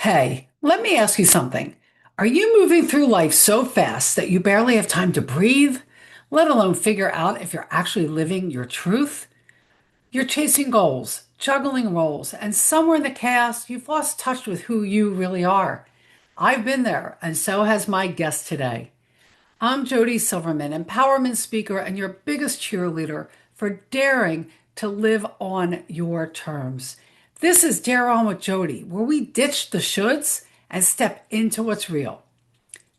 Hey, let me ask you something. Are you moving through life so fast that you barely have time to breathe, let alone figure out if you're actually living your truth? You're chasing goals, juggling roles, and somewhere in the chaos, you've lost touch with who you really are. I've been there, and so has my guest today. I'm Jodi Silverman, empowerment speaker and your biggest cheerleader for daring to live on your terms. This is Dare On with Jodi, where we ditch the shoulds and step into what's real.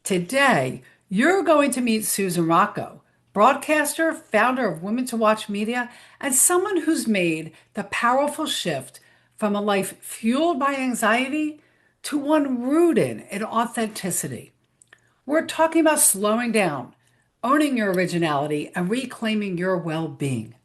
Today, you're going to meet Susan Rocco, broadcaster, founder of Women to Watch Media, and someone who's made the powerful shift from a life fueled by anxiety to one rooted in authenticity. We're talking about slowing down, owning your originality, and reclaiming your well being.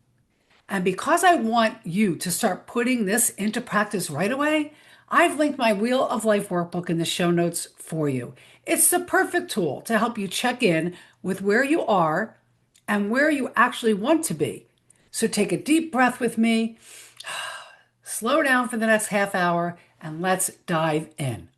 And because I want you to start putting this into practice right away, I've linked my Wheel of Life workbook in the show notes for you. It's the perfect tool to help you check in with where you are and where you actually want to be. So take a deep breath with me, slow down for the next half hour, and let's dive in.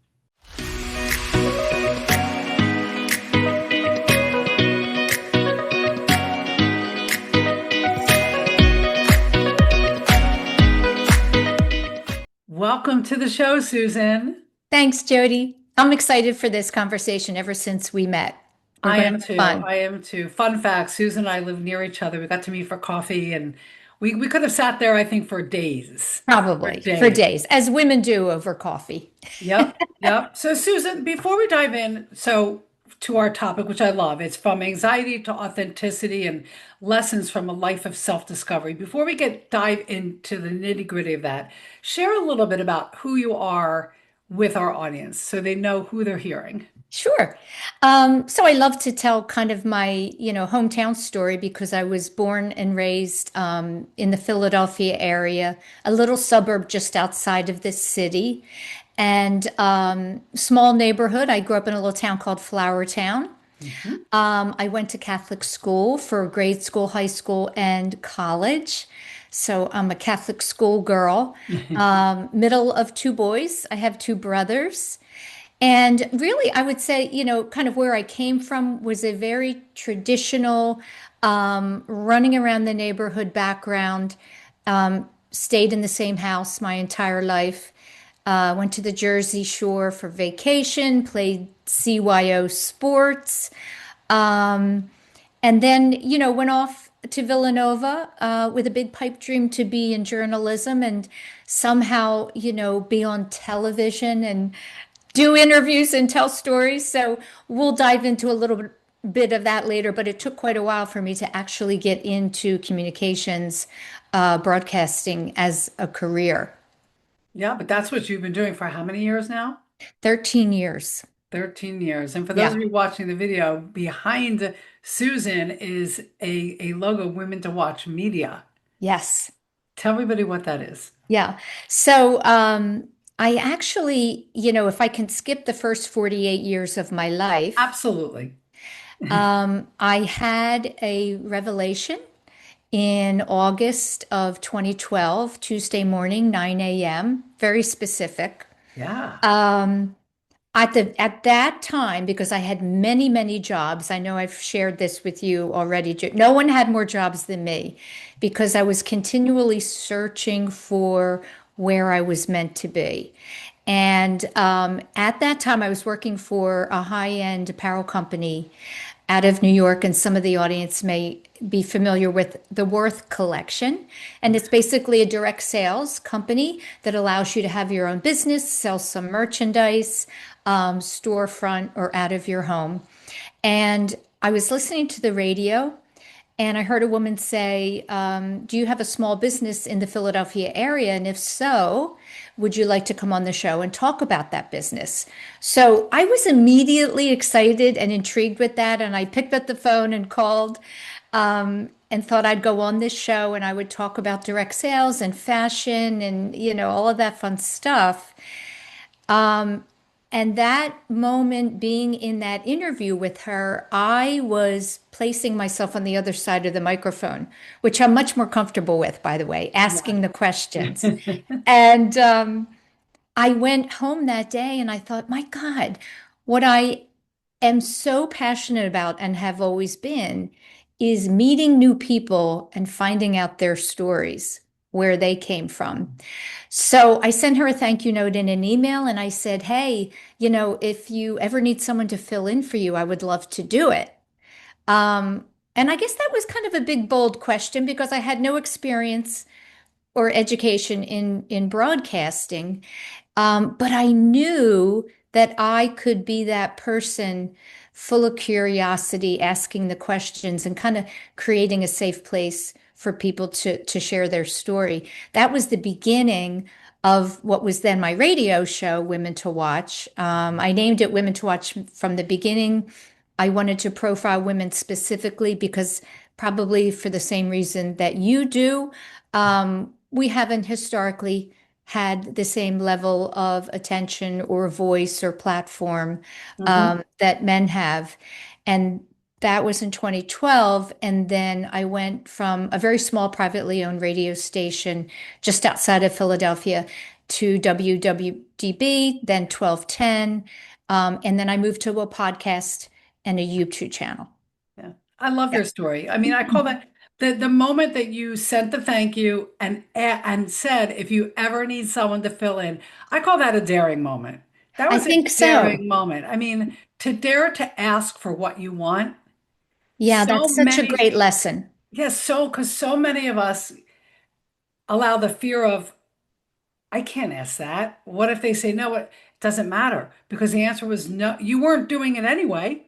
Welcome to the show, Susan. Thanks, Jodi. I'm excited for this conversation ever since we met. We're I going to am have too. fun, I am too. Fun fact, Susan and I live near each other. We got to meet for coffee and we could have sat there, I think, for days. For probably for days. days, as women do over coffee. Yep. Yep. So, Susan, before we dive in, to our topic, which I love, it's from anxiety to authenticity and lessons from a life of self-discovery. Before we get dive into the nitty-gritty of that, share a little bit about who you are with our audience so they know who they're hearing. Sure. So I love to tell kind of my, hometown story because I was born and raised in the Philadelphia area, a little suburb just outside of this city, and small neighborhood. I grew up in a little town called Flowertown. Mhm. I went to Catholic school for grade school, high school, and college. So I'm a Catholic school girl, middle of two boys. I have two brothers. And really, I would say, kind of where I came from was a very traditional, running around the neighborhood background, stayed in the same house my entire life. Went to the Jersey Shore for vacation, played CYO sports, um, and then, went off to Villanova with a big pipe dream to be in journalism and somehow, be on television and do interviews and tell stories. So we'll dive into a little bit of that later, but it took quite a while for me to actually get into communications, broadcasting as a career. Yeah, but that's what you've been doing for how many years now? 13 years. 13 years. And for those Yeah. of you watching the video, behind Susan is a logo, Women to Watch Media. Yes. Tell everybody what that is. Yeah. So, I actually, if I can skip the first 48 years of my life, Absolutely. I had a revelation in August of 2012, Tuesday morning, 9 a.m., very specific. Yeah. At that time, because I had many, many jobs, I know I've shared this with you already. No one had more jobs than me because I was continually searching for where I was meant to be. And at that time, I was working for a high-end apparel company out of New York, and some of the audience may be familiar with the Worth collection. And it's basically a direct sales company that allows you to have your own business, sell some merchandise, storefront, or out of your home. And I was listening to the radio and I heard a woman say, do you have a small business in the Philadelphia area? And if so, would you like to come on the show and talk about that business? So I was immediately excited and intrigued with that. And I picked up the phone and called and thought I'd go on this show and I would talk about direct sales and fashion and, all of that fun stuff. And that moment being in that interview with her, I was placing myself on the other side of the microphone, which I'm much more comfortable with, by the way, asking the questions. And I went home that day and I thought, my God, what I am so passionate about and have always been is meeting new people and finding out their stories, where they came from. So I sent her a thank you note in an email and I said, hey, if you ever need someone to fill in for you, I would love to do it. Um, and I guess that was kind of a big, bold question because I had no experience or education in broadcasting. But I knew that I could be that person full of curiosity, asking the questions and kind of creating a safe place for people to share their story. That was the beginning of what was then my radio show, Women to Watch. I named it Women to Watch from the beginning. I wanted to profile women specifically because probably for the same reason that you do. We haven't historically had the same level of attention or voice or platform Hmm. that men have. And that was in 2012. And then I went from a very small privately owned radio station just outside of Philadelphia to WWDB, then 1210. And then I moved to a podcast and a YouTube channel. Yeah. I love Yeah. your story. I mean, I call that the moment that you sent the thank you and said, if you ever need someone to fill in, I call that a daring moment. That I was a think so. daring moment. I mean, to dare to ask for what you want, Yeah, so that's such a many, great lesson. yes, because so many of us allow the fear of, I can't ask that. What if they say no? It doesn't matter because the answer was no. You weren't doing it anyway.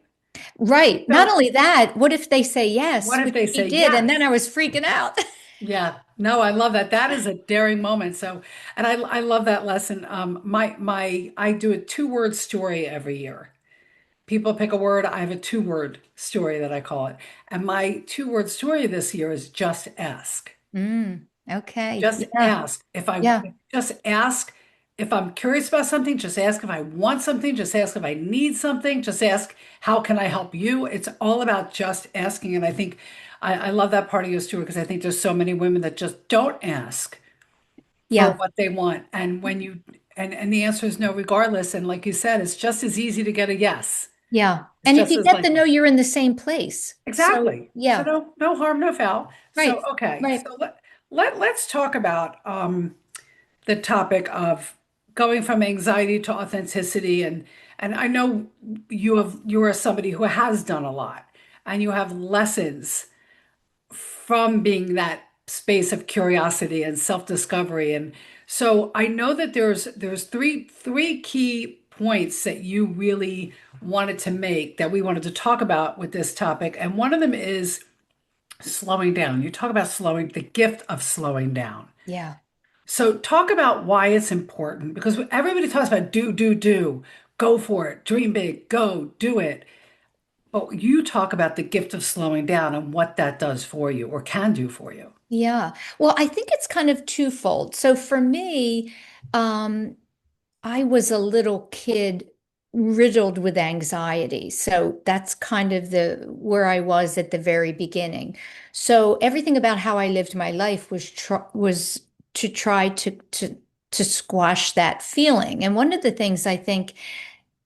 Right. Not So only that, what if they say yes, what if which they he say did, and then yes? I was freaking out. Yeah, no, I love that. That is a daring moment. So, and I love that lesson. I do a two-word story every year. People pick a word. I have a two-word story that I call it. And my two-word story this year is just ask. Okay. Just Yeah. ask. If I Yeah. just ask if I'm curious about something, just ask if I want something, just ask if I need something, just ask how can I help you? It's all about just asking. And I think I love that part of your story because I think there's so many women that just don't ask for Yeah. what they want. And when you and the answer is no, regardless. And like you said, it's just as easy to get a yes. Yeah. It's And if just you as get to know likely. you're in the same place. So, Exactly. So yeah. no harm, no foul. So Right. okay. Right. So let's talk about the topic of going from anxiety to authenticity and I know you are somebody who has done a lot and you have lessons from being that space of curiosity and self-discovery and so I know that there's three key points that you really wanted to make that we wanted to talk about with this topic and one of them is slowing down. You talk about slowing, the gift of slowing down. Yeah. So talk about why it's important because everybody talks about do, go for it, dream big, go, do it. But you talk about the gift of slowing down and what that does for you or can do for you. Yeah. Well, I think it's kind of twofold. So for me, um, I was a little kid riddled with anxiety. So that's kind of the where I was at the very beginning. So everything about how I lived my life was to try to squash that feeling. And one of the things I think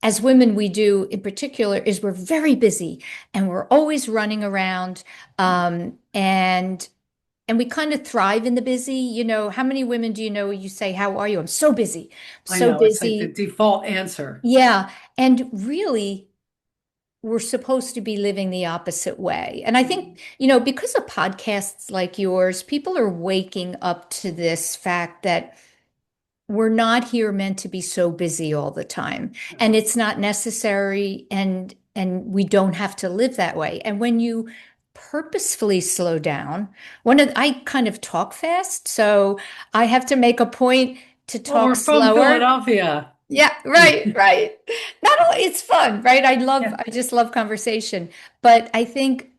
as women we do in particular is we're very busy and we're always running around and we kind of thrive in the busy. How many women do you know you say, how are you? I'm so busy, I so know it's like the busy. default answer. Yeah. And really, we're supposed to be living the opposite way. And I think, because of podcasts like yours, people are waking up to this fact that we're not here meant to be so busy all the time. And it's not necessary and we don't have to live that way. And when you purposefully slow down, I kind of talk fast, so I have to make a point to Well, talk we're from slower. Philadelphia. Yeah, right, right. Not only it's fun, right? Yeah. I just love conversation. But I think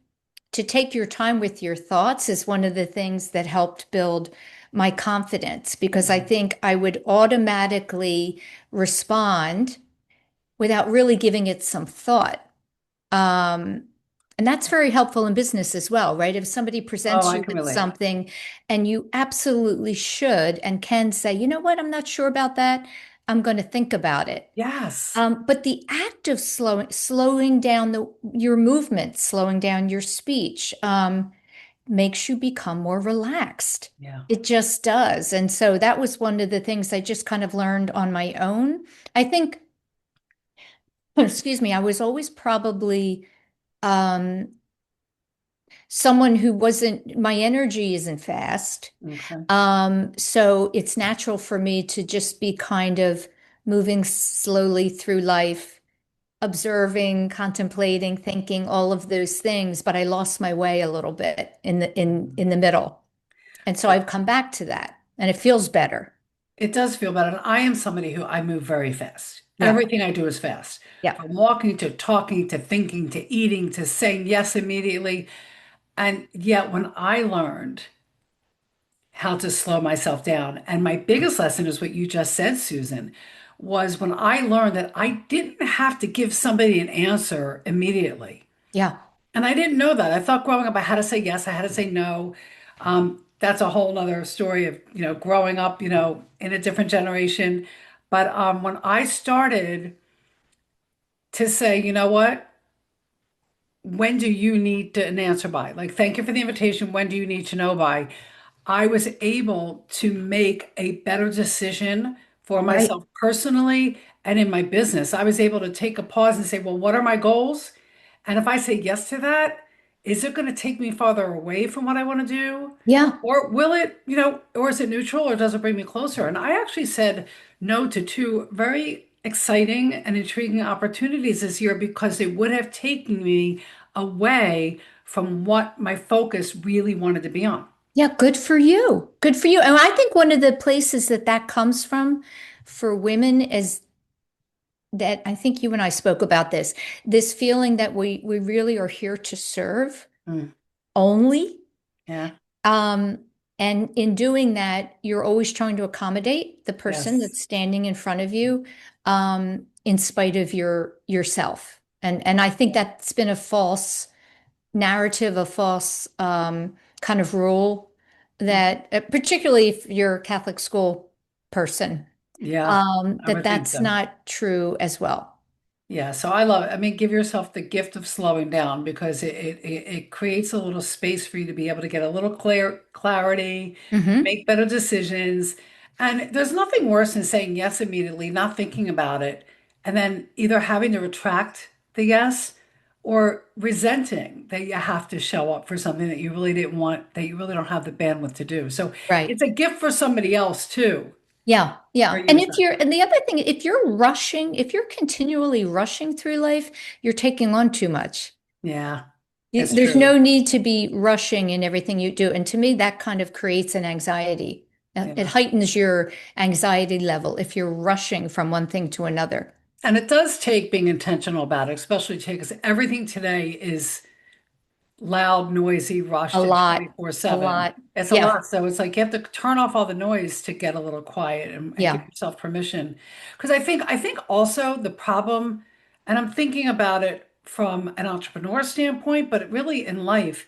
to take your time with your thoughts is one of the things that helped build my confidence because I think I would automatically respond without really giving it some thought. Um, and that's very helpful in business as well, right? If somebody Oh, presents I you can with relate. something and you absolutely should and can say, you know what, I'm not sure about that. I'm going to think about it. Yes. But the act of slowing down your movement, slowing down your speech, makes you become more relaxed. Yeah. It just does. And so that was one of the things I just kind of learned on my own. I think, excuse me, I was always probably um, someone who wasn't, my energy isn't fast. Okay. So it's natural for me to just be kind of moving slowly through life, observing, contemplating, thinking, all of those things. But I lost my way a little bit in the middle. And so Yeah. I've come back to that and it feels better. It does feel better. And I am somebody who I move very fast. Yeah. Everything I do is fast. Yeah. From walking to talking to thinking to eating to saying yes immediately. And yet, when I learned how to slow myself down, and my biggest lesson is what you just said, Susan, was when I learned that I didn't have to give somebody an answer immediately. Yeah. And I didn't know that. I thought growing up, I had to say yes, I had to say no. That's a whole nother story of, growing up, in a different generation. But when I started to say, you know what, when do you need an answer by? Like, thank you for the invitation. When do you need to know by? I was able to make a better decision for Right. myself personally and in my business. I was able to take a pause and say, well, what are my goals? And if I say yes to that, is it going to take me farther away from what I want to do? Yeah. Or will it, or is it neutral or does it bring me closer? And I actually said no to two very exciting and intriguing opportunities this year because it would have taken me away from what my focus really wanted to be on. Yeah. Good for you. Good for you. And I think one of the places that that comes from for women is that I think you and I spoke about this feeling that we really are here to serve Mm, only. yeah. Um, and in doing that, you're always trying to accommodate the person Yes. that's standing in front of you, in spite of yourself. And I think Yeah. that's been a false narrative, a false kind of rule Mhm. that, particularly if you're a Catholic school person, Yeah, I that would think that's so. not true as well. Yeah, so I love it. I mean, give yourself the gift of slowing down because it creates a little space for you to be able to get a little clarity, Hmm. make better decisions. And there's nothing worse than saying yes immediately, not thinking about it, and then either having to retract the yes or resenting that you have to show up for something that you really didn't want, that you really don't have the bandwidth to do. So Right. it's a gift for somebody else too, Yeah, or yeah. And use if that. you're, and the other thing, if you're rushing, if you're continually rushing through life, you're taking on too much. Yeah, it's There's true. no need to be rushing in everything you do. And to me, that kind of creates an anxiety. It Yeah. heightens your anxiety level if you're rushing from one thing to another. And it does take being intentional about it, especially because everything today is loud, noisy, A rushed, and lot, a 24/7. lot. It's a Yeah, lot. So it's like you have to turn off all the noise to get a little quiet and give yeah, yourself permission. Because I think also the problem, and I'm thinking about it from an entrepreneur standpoint, but really in life,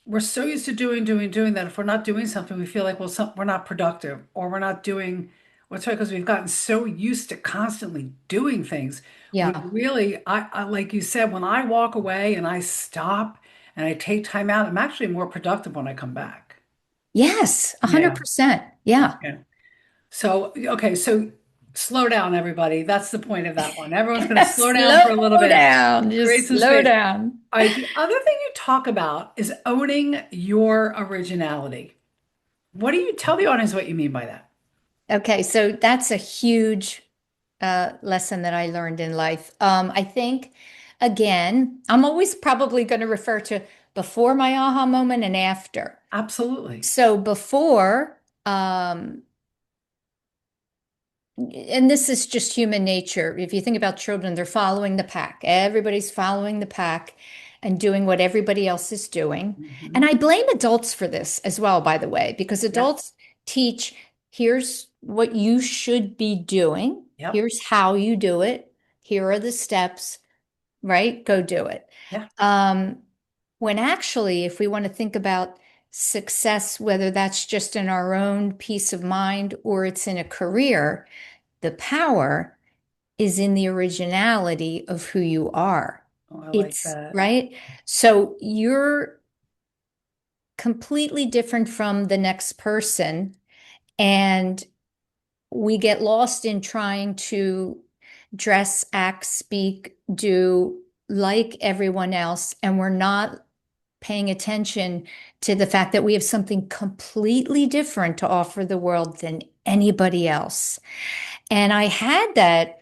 we're so used to doing that if we're not doing something, we feel like, well, we're not productive or we're not doing what's right because we've gotten so used to constantly doing things. When yeah. really, I like you said, when I walk away and I stop and I take time out, I'm actually more productive when I come back. Yes, Yeah. 100%. Yeah. Okay. So, okay. So slow down, everybody. That's the point of that one. Everyone's going to slow down Slow for a little bit, down, create just some slow space. down. All right. The other thing you talk about is owning your originality. What do you tell the audience what you mean by that? Okay, so that's a huge lesson that I learned in life. I think, again, I'm always probably going to refer to before my aha moment and after. Absolutely. So before, um, and this is just human nature. If you think about children, they're following the pack. Everybody's following the pack and doing what everybody else is doing. And Hmm. I blame adults for this as well, by the way, because Yeah. adults teach here's what you should be doing, Yep. here's how you do it, here are the steps, right? Go do it. Yeah. Um, when actually, if we want to think about success, whether that's just in our own peace of mind or it's in a career, The power is in the originality of who you are. Oh, I like It's that. right. So you're completely different from the next person. And we get lost in trying to dress, act, speak, do like everyone else. And we're not paying attention to the fact that we have something completely different to offer the world than anybody else. And I had that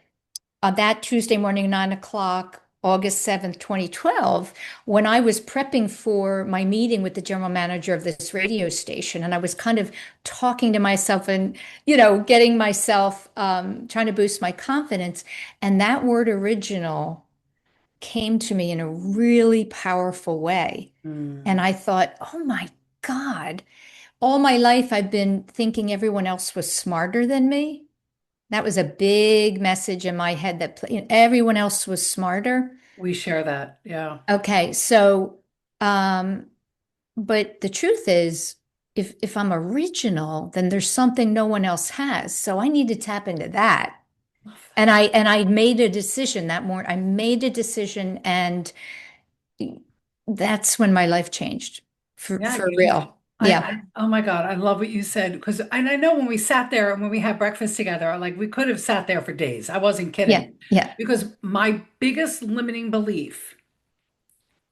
that Tuesday morning, 9 o'clock, August 7th, 2012, when I was prepping for my meeting with the general manager of this radio station. And I was kind of talking to myself and, getting myself, trying to boost my confidence. And that word original came to me in a really powerful way. And Mm. I thought, oh my God, all my life I've been thinking everyone else was smarter than me. That was a big message in my head that everyone else was smarter. We share that. Yeah. Okay, so, um, but the truth is, if I'm original, then there's something no one else has. So I need to tap into that. Love And that. I made a decision that morning. I made a decision, and that's when my life changed Yeah, for real. Yeah, oh my God, I love what you said because, and I know when we sat there and when we had breakfast together, like we could have sat there for days. I wasn't yeah, kidding yeah. because my biggest limiting belief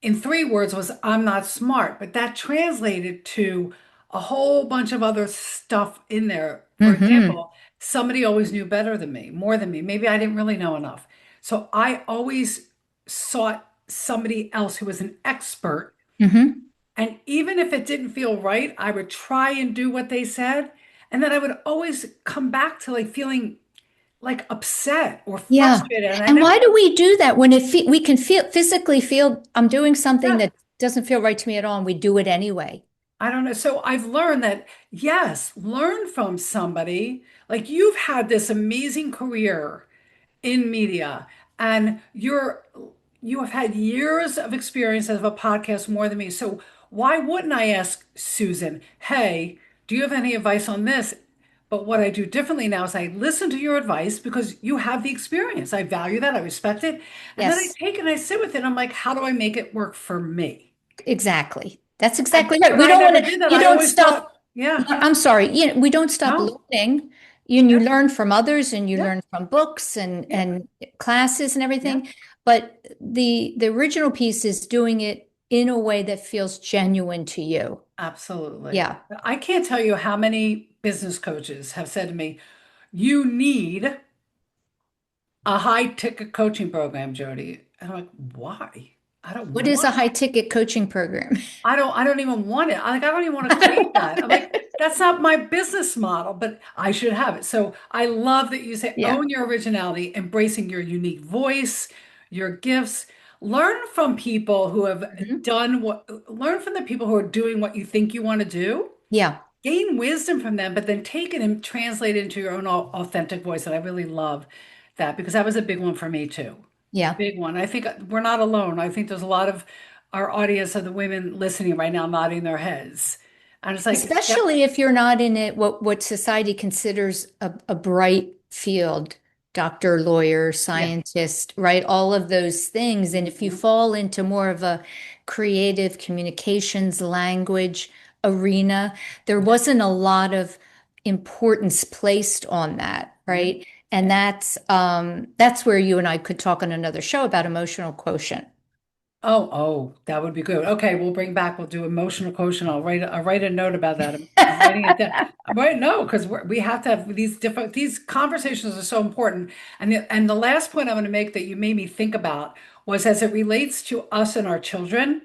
in 3 words was I'm not smart, but that translated to a whole bunch of other stuff in there. For Mm-hmm. example, somebody always knew better than me, more than me. Maybe I didn't really know enough. So I always sought somebody else who was an expert. Mm-hmm. And even if it didn't feel right, I would try and do what they said. And then I would always come back to like feeling like upset or Yeah. frustrated. And I And never, why do we do that when we can physically feel I'm doing something yeah, that doesn't feel right to me at all, and we do it anyway? I don't know. So I've learned that, yes, learn from somebody. Like you've had this amazing career in media and you have had years of experience as a podcast more than me. So why wouldn't I ask Susan, hey, do you have any advice on this? But what I do differently now is I listen to your advice because you have the experience. I value that. I respect it. And then I Yes, take it and I sit with it. I'm like, how do I make it work for me? exactly. That's And exactly right. but We I don't want never to, did that. you I don't always thought, stop. yeah, I'm sorry. We don't stop no, learning. You yeah, learn from others, and you yeah, learn from books and yeah, classes and yeah. everything. But the original piece is doing it in a way that feels genuine to you. Absolutely. Yeah. I can't tell you how many business coaches have said to me, you need a high ticket coaching program, Jodi. And I'm like, why? I don't What is a want high ticket coaching program? I don't even want it. I don't even want to create that. I'm like, that's not my business model, but I should have it. So I love that you say Yeah. own your originality, embracing your unique voice, your gifts. Learn from people who have Mhm. learn from the people who are doing what you think you want to do. Yeah. Gain wisdom from them, but then take it and translate it into your own authentic voice. And I really love that because that was a big one for me too. Yeah. Big one. I think we're not alone. I think there's a lot of our audience of the women listening right now nodding their heads. And it's like, yep, Especially if you're not in it, what society considers a bright field, doctor, lawyer, yeah. scientist, right? All of those things. And if you Mhm. fall into more of a creative communications language arena, there Yeah. wasn't a lot of importance placed on that, Yeah. right? And Yeah. that's where you and I could talk on another show about emotional quotient. Oh, that would be good. Okay, we'll do emotional quotient. I'll write a note about that. I'm writing it down. I'm writing no, because we have to have these conversations are so important. And the last point I'm going to make that you made me think about was as it relates to us and our children,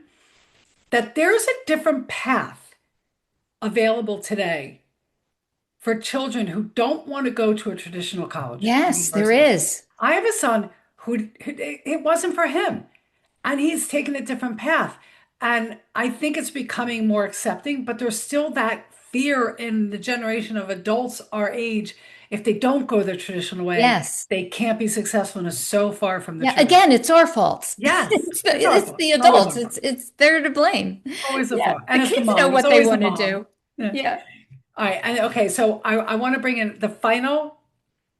that there's a different path available today for children who don't want to go to a traditional college or Yes, there university. is. I have a son who it wasn't for him. And he's taken a different path. And I think it's becoming more accepting, but there's still that fear in the generation of adults our age. If they don't go the traditional way, Yes. they can't be successful and is so far from the Yeah, truth. again, it's our fault. Yes, it's our It's fault. the It's always adults. our fault. It's they're to blame. Always the Yeah, fault. the And it's the kids know mom. It's what they always the want to mom. do. Yeah. Yeah. All right. And okay, so I want to bring in the final.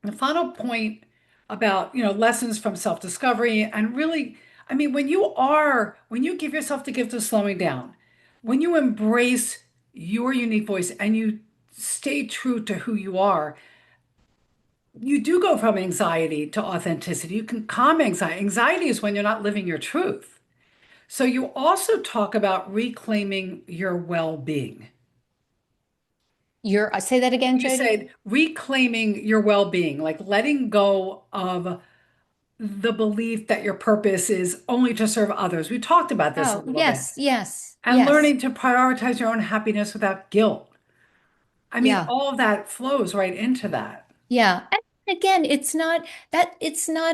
The final point about, lessons from self-discovery and really, I mean, when you give yourself the gift of slowing down, when you embrace your unique voice and you stay true to who you are, you do go from anxiety to authenticity. You can calm anxiety. Anxiety is when you're not living your truth. So you also talk about reclaiming your well-being. Say that again, You Jody. said reclaiming your well-being, like letting go of the belief that your purpose is only to serve others. We talked about this a Oh, little bit. yes, yes, And yes. learning to prioritize your own happiness without guilt. I mean, Yeah. all of that flows right into that. Yeah. And again, it's not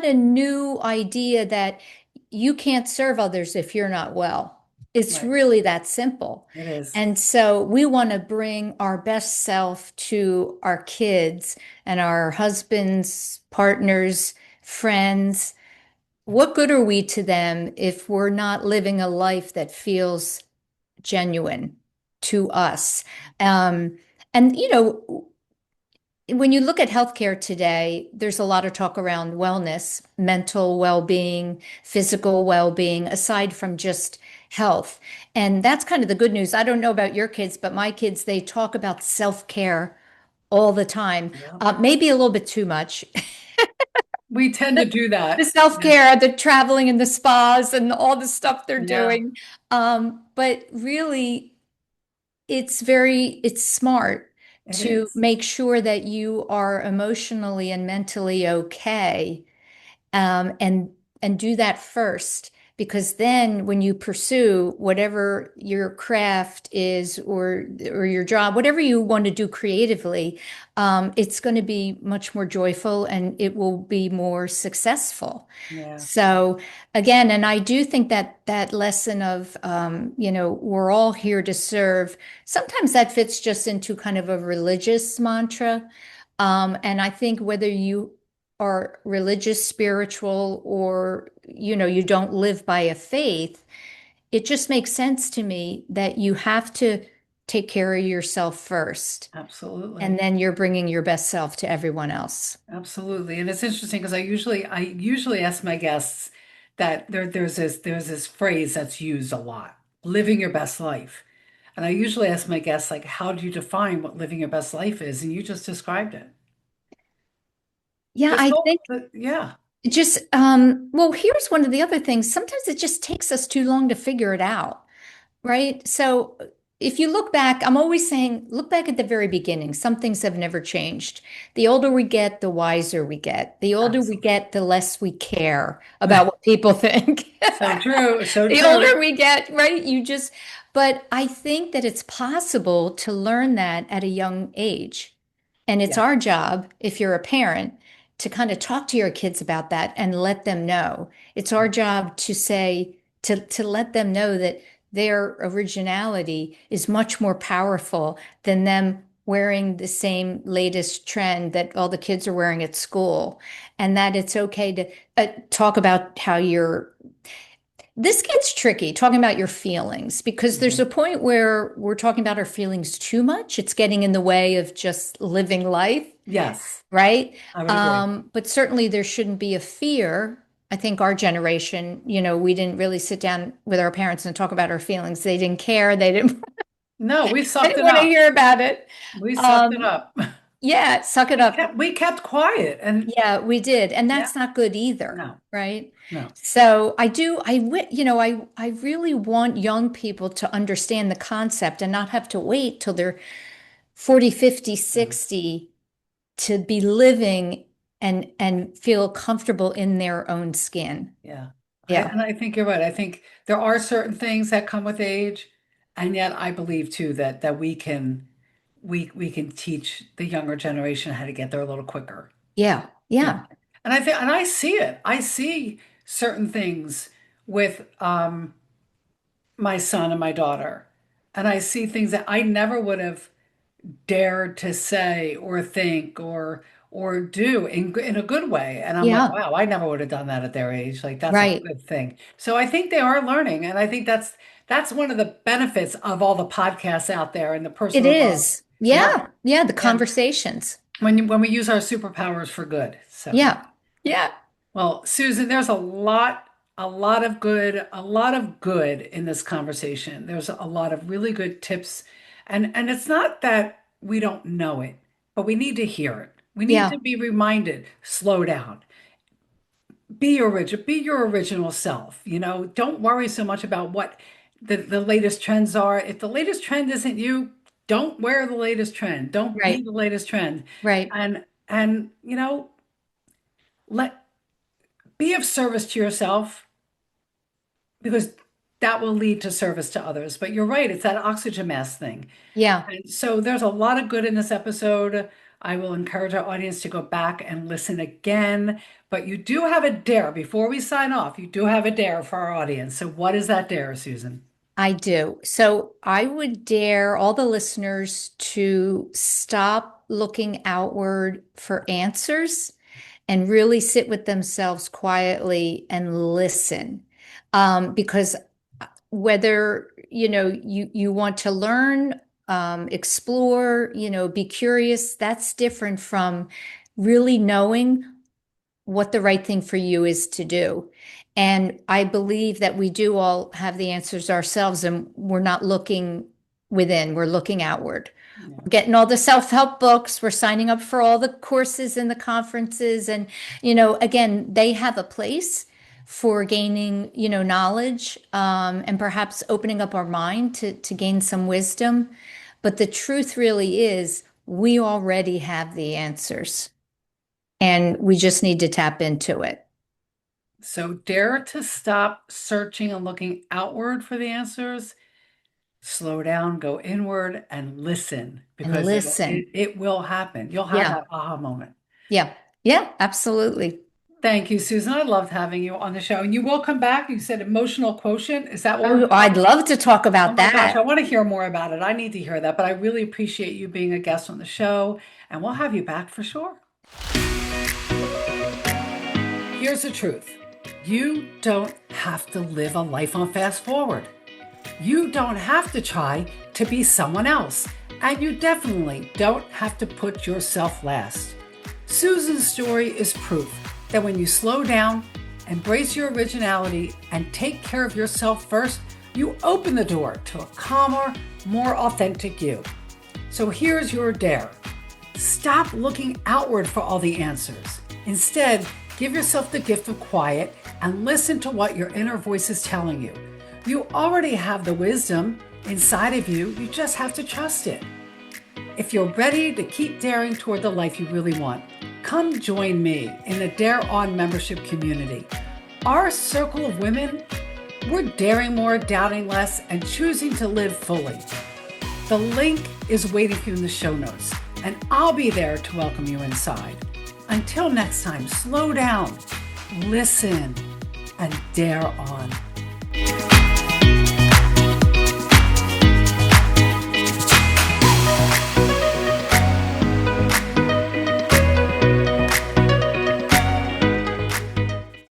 a new idea that you can't serve others if you're not well. It's Right. really that simple. It is. And so we want to bring our best self to our kids and our husbands, partners, friends. What good are we to them if we're not living a life that feels genuine to us? Um, and when you look at healthcare today, there's a lot of talk around wellness, mental well-being, physical well-being, aside from just health. And that's kind of the good news. I don't know about your kids, but my kids, they talk about self-care all the time, Yeah. maybe a little bit too much. We tend to do The that. Yeah. self-care, the traveling and the spas and all the stuff they're Yeah, doing. But really, it's smart it to is. make sure that you are emotionally and mentally okay, um, and and do that first, because then when you pursue whatever your craft is, or your job, whatever you want to do creatively, it's going to be much more joyful and it will be more successful. Yeah. So again, and I do think that that lesson of, we're all here to serve, sometimes that fits just into kind of a religious mantra. And I think whether you are religious, spiritual, or you don't live by a faith, it just makes sense to me that you have to take care of yourself first, and Absolutely. then you're bringing your best self to everyone else. Absolutely. And it's interesting because I usually ask my guests that there's this phrase that's used a lot, living your best life. And I usually ask my guests, like, how do you define what living your best life is? And you just described it. Yeah, This I whole, think yeah, just well, here's one of the other things. Sometimes it just takes us too long to figure it out. Right? So if you look back, I'm always saying, look back at the very beginning. Some things have never changed. The older we get, the wiser we get. The older we absolutely. get, the less we care about what people think. So true. So The true. older we get, right? But I think that it's possible to learn that at a young age. And it's Yeah. our job, if you're a parent, to kind of talk to your kids about that and let them know. It's our job to say, to let them know that their originality is much more powerful than them wearing the same latest trend that all the kids are wearing at school. And that it's okay to talk about how you're this gets tricky talking about your feelings, because there's a Mhm. point where we're talking about our feelings too much. It's getting in the way of just living life, Yes, right? I would agree. But certainly there shouldn't be a fear. I think our generation, we didn't really sit down with our parents and talk about our feelings. They didn't care. They didn't, No, we they sucked didn't it want to up. hear about it. We sucked it Um, up. yeah, suck it We up. kept we kept quiet and Yeah, we did. And yeah, that's not good either, no, right? no. So I really want young people to understand the concept and not have to wait till they're 40, 50, Mm, 60 to be living and feel comfortable in their own skin. yeah. Yeah. And I think you're right. I think there are certain things that come with age, and yet I believe too that we can teach the younger generation how to get there a little quicker. Yeah. Yeah. Yeah. And I see it. I see certain things with my son and my daughter. And I see things that I never would have dared to say or think or do in a good way. And I'm like, Yeah. wow, I never would have done that at their age. Like that's a Right. good thing. So I think they are learning, and I think that's one of the benefits of all the podcasts out there and the It personal growth. is. Yeah. Yeah. Yeah. The Yeah. conversations. when we use our superpowers for good. So, Yeah. Yeah. well, Susan, there's a lot of good in this conversation. There's a lot of really good tips, and it's not that we don't know it, but we need to hear it. We need to Yeah. be reminded, slow down. Be your original self. Don't worry so much about what the latest trends are. If the latest trend isn't you, don't wear the latest trend. Don't be Right. the latest trend. Right. And let be of service to yourself because that will lead to service to others. But you're right, it's that oxygen mask thing. Yeah. And so there's a lot of good in this episode. I will encourage our audience to go back and listen again. But you do have a dare before we sign off. You do have a dare for our audience. So what is that dare, Susan? I do. So I would dare all the listeners to stop looking outward for answers and really sit with themselves quietly and listen. Because whether, you want to learn, explore, be curious, that's different from really knowing what the right thing for you is to do. And I believe that we do all have the answers ourselves, and we're not looking within, we're looking outward. Yeah. We're getting all the self-help books, we're signing up for all the courses and the conferences. And, again, they have a place for gaining, knowledge, and perhaps opening up our mind to gain some wisdom. But the truth really is, we already have the answers and we just need to tap into it So dare to stop searching and looking outward for the answers. Slow down, go inward, and listen and because listen. it will happen. You'll have Yeah. that aha moment. Yeah. Yeah, absolutely. Thank you, Susan. I loved having you on the show. And you will come back. You said emotional quotient. Is that what we're Oh, going to talk I'd about? love to talk Oh about my gosh, I that. want to hear more about it. I need to hear that, but I really appreciate you being a guest on the show, and we'll have you back for sure. Here's the truth. You don't have to live a life on fast forward. You don't have to try to be someone else, and you definitely don't have to put yourself last. Susan's story is proof that when you slow down, embrace your originality, and take care of yourself first, you open the door to a calmer, more authentic you. So here's your dare. Stop looking outward for all the answers. Instead, give yourself the gift of quiet and listen to what your inner voice is telling you. You already have the wisdom inside of you, you just have to trust it. If you're ready to keep daring toward the life you really want, come join me in the Dare On membership community. Our circle of women, we're daring more, doubting less, and choosing to live fully. The link is waiting for you in the show notes, and I'll be there to welcome you inside. Until next time, slow down, listen, and dare on.